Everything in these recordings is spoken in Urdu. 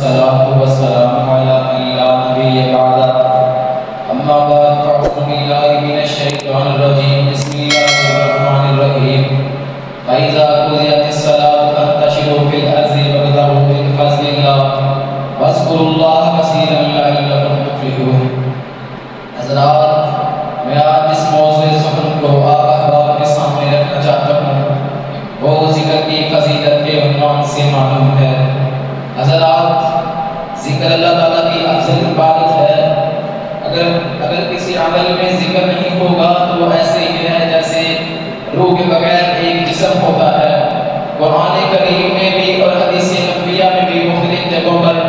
والصلاة والسلام على من لا نبي بعده أما بعد فأعوذ بالله من الشيطان الرجيم بسم الله الرحمن الرحيم فإذا قضيت الصلاة فانتشروا في الأرض وابتغوا من فضل الله واذكروا الله كثيرا لعلكم تفلحون. حضرات، میں آج اس موضوع سخن کو آپ احباب کے سامنے رکھنا چاہتا ہوں. وہ ذکر کی فضیلت کے عنوان سے معلوم ہے. حضرات، ذکر اللہ تعالیٰ کی افضل عبادت ہے. اگر کسی عمل میں ذکر نہیں ہوگا تو وہ ایسے ہی ہے جیسے روح کے بغیر ایک جسم ہوتا ہے. قرآن کریم میں بھی اور حدیث نبویہ میں بھی مختلف جگہوں پر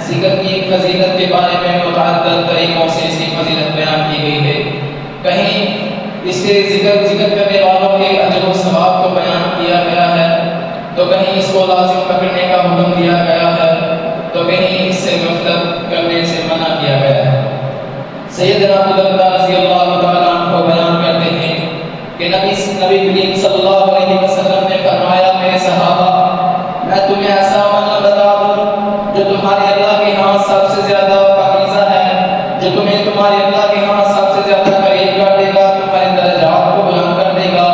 ذکر کی فضیلت کے بارے میں متعدد طریقوں سے اس کی فضیلت بیان کی گئی ہے. کہیں اس کے ذکر کرنے والوں کے اجر و ثواب کو بیان کیا گیا ہے تو کہیں اس کو لازم پکڑنے کا حکم دیا گیا ہے تو کہیں اس سے غفلت کرنے سے منع کیا گیا ہے. سیدنا ابو درداء رضی اللہ تعالیٰ عنہ بیان کرتے ہیں کہ نبی کریم صلی اللہ علیہ وسلم نے فرمایا، میرے صحابہ، میں تمہیں ایسا عمل بتا دوں جو تمہارے اللہ کے ہاں سب سے زیادہ پاکیزہ ہے، جو تمہیں تمہارے اللہ کے ہاں سب سے زیادہ قریب کر دے گا، تمہارے درجات کو بلند کر دے گا.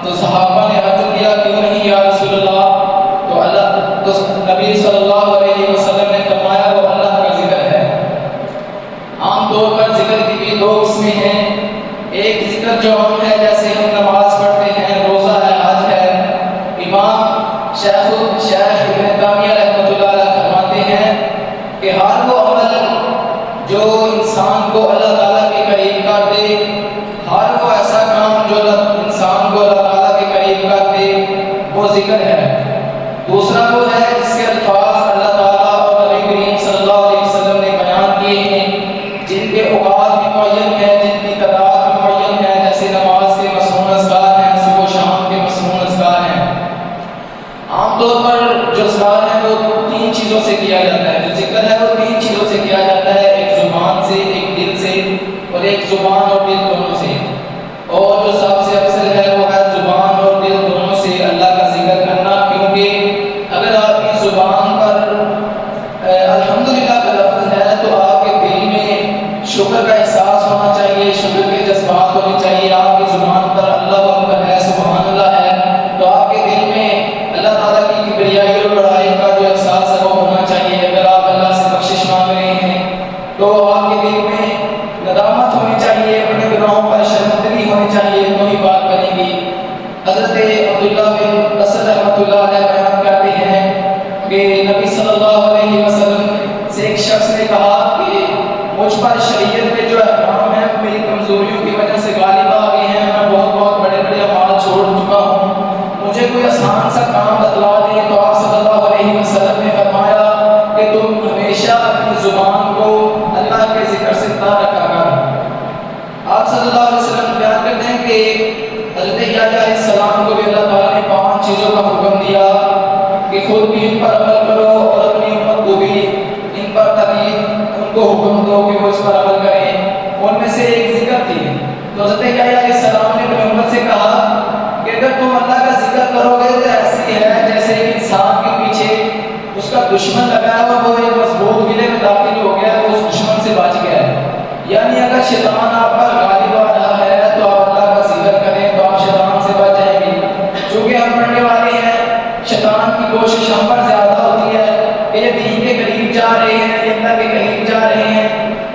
تو صحابہ نے عرض کیا، کیوں نہیں یا رسول اللہ؟ تو نبی صلی اللہ علیہ وسلم نے فرمایا، وہ اللہ کا ذکر ہے. عام طور پر ذکر کی بھی دو قسمیں ہیں. ایک ذکر جو عام ہے، جیسے ہم نماز پڑھتے ہیں، روزہ ہے، حج ہے. امام شیخ ابن تیمیہ رحمۃ اللہ علیہ فرماتے ہیں کہ ہر وہ عمل جو انسان کو اللہ تعالیٰ کے قریب کر دے، ہر وہ ایسا کام جو انسان کو اللہ تعالیٰ کے قریب کر دے، وہ ذکر ہے. دوسرا وہ ہے جس کے الفاظ اللہ تعالیٰ اور نبی کریم صلی اللہ علیہ وسلم نے بیان کیے ہیں، جن کے اوقات بھی معین ہیں، جن کی تعداد بھی معین ہے، جیسے نماز کے مصنون اذکار ہیں، صبح و شام کے مصنون اذکار ہیں. عام طور پر جو اذکار ہیں وہ تین چیزوں سے کیا جاتا ہے. جو ذکر ہے وہ تین چیزوں سے کیا جاتا ہے، ایک زبان سے، ایک دل سے، اور ایک زبان اور دل دونوں سے. اور جو سب سے افضل ہے وہ ہے زبان اور دل دونوں سے اللہ کا ذکر کرنا، کیونکہ اگر آپ کی زبان پر الحمدللہ کا لفظ ہے تو آپ کے دل میں شکر کا احساس ہونا چاہیے، شکر کے جذبات ہونے چاہیے. آپ کی زبان پر اللہ اکبر ہے، سبحان اللہ ہے، تو آپ کے دل میں اللہ تعالیٰ کی کبریائی اور بڑائی کا جو احساس ہے وہ ہونا چاہیے. اگر آپ اللہ سے بخشش مانگ رہے ہیں تو آپ کے دل میں ندامت ہونی چاہیے، اپنے گناہوں پر شرمندگی ہونی چاہیے، تو ہی بات بنے گی. حضرت عبداللہ بن اسد رحمۃ اللہ علیہ بیان کرتے ہیں کہ نبی صلی اللہ علیہ وسلم سے ایک شخص نے کہا کہ مجھ پر شریعت کے جو احکام ہیں میری کمزوریوں کی وجہ سے غالب آ گئے ہیں، میں بہت بڑے اعمال چھوڑ چکا ہوں، مجھے کوئی آسان سا کام بتلا دیں. تو آپ صلی اللہ علیہ وسلم نے فرمایا کہ تم ہمیشہ اپنی زبان کو اللہ کے ذکر سے نہ رکھا کر. آپ صلی اللہ علیہ وسلم بیان کرتے ہیں کہ حضرت یحییٰ علیہ السلام کو بھی اللہ تعالیٰ نے 5 چیزوں کا حکم دیا کہ خود بھی ان پر عمل کرو اور اپنی امت کو بھی ان پر تاکید ان کو حکم دو کہ وہ اس پر عمل کریں. ان میں سے ایک ذکر تھی. تو حضرت یحییٰ علیہ السلام نے اپنی امت سے کہا کہ اگر تم اللہ کا ذکر کرو گے تو ایسی ہے جیسے ایک انسان کے پیچھے اس کا دشمن لگا ہے اور وہ ایک مضبوط قلعے میں داخل ہو گیا ہے، وہ اس دشمن سے بچ گیا ہے. یعنی اگر شیطان آپ پر غالب آ رہا ہے تو آپ اللہ کا ذکر کریں تو آپ شیطان سے بچ جائیں گے. چونکہ ہم پڑھنے والے ہیں، شیطان کی کوشش ہم پر زیادہ ہوتی ہے کہ یہ دین کے قریب جا رہے ہیں، یہ اللہ کے قریب جا رہے ہیں،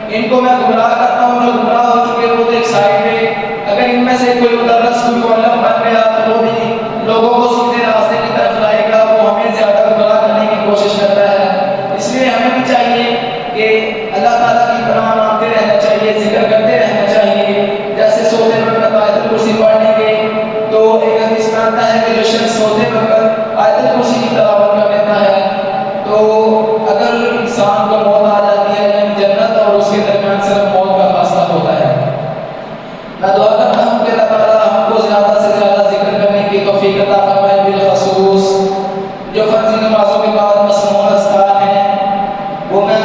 ان کو میں گمراہ کرتا ہوں. جو گمراہ ہو چکے وہ ایک سائڈ پہ، اگر ان میں سے کوئی مدرس کوئی معلم بن گیا تو وہ بھی لوگوں کو سیدھے راستے کی طرف لائے گا، وہ ہمیں زیادہ گمراہ کرنے کی کوشش کرتا ہے. اس لیے ہمیں بھی چاہیے کہ اللہ تعالیٰ کی پناہ مانگتے رہنا چاہیے، ذکر کرتے رہنا چاہیے. جیسے سوتے وقت آیت الکرسی پڑھنے کے تو ایک حدیث میں آتا ہے کہ جو شخص سوتے وقت آیت الکرسی کی تلاوت کر لیتا ہے تو اگر انسان کو موت آ جاتی ہے یعنی جنت اور اس کے درمیان صرف موت کا فاصلہ ہوتا ہے. میں دعا کرتا ہوں کہ اللہ تعالیٰ ہم کو زیادہ سے زیادہ ذکر کرنے کی توفیق عطا فرمائے. بالخصوص جو فرضی نمازوں کے بعد مصنون اذکار ہیں وہ میں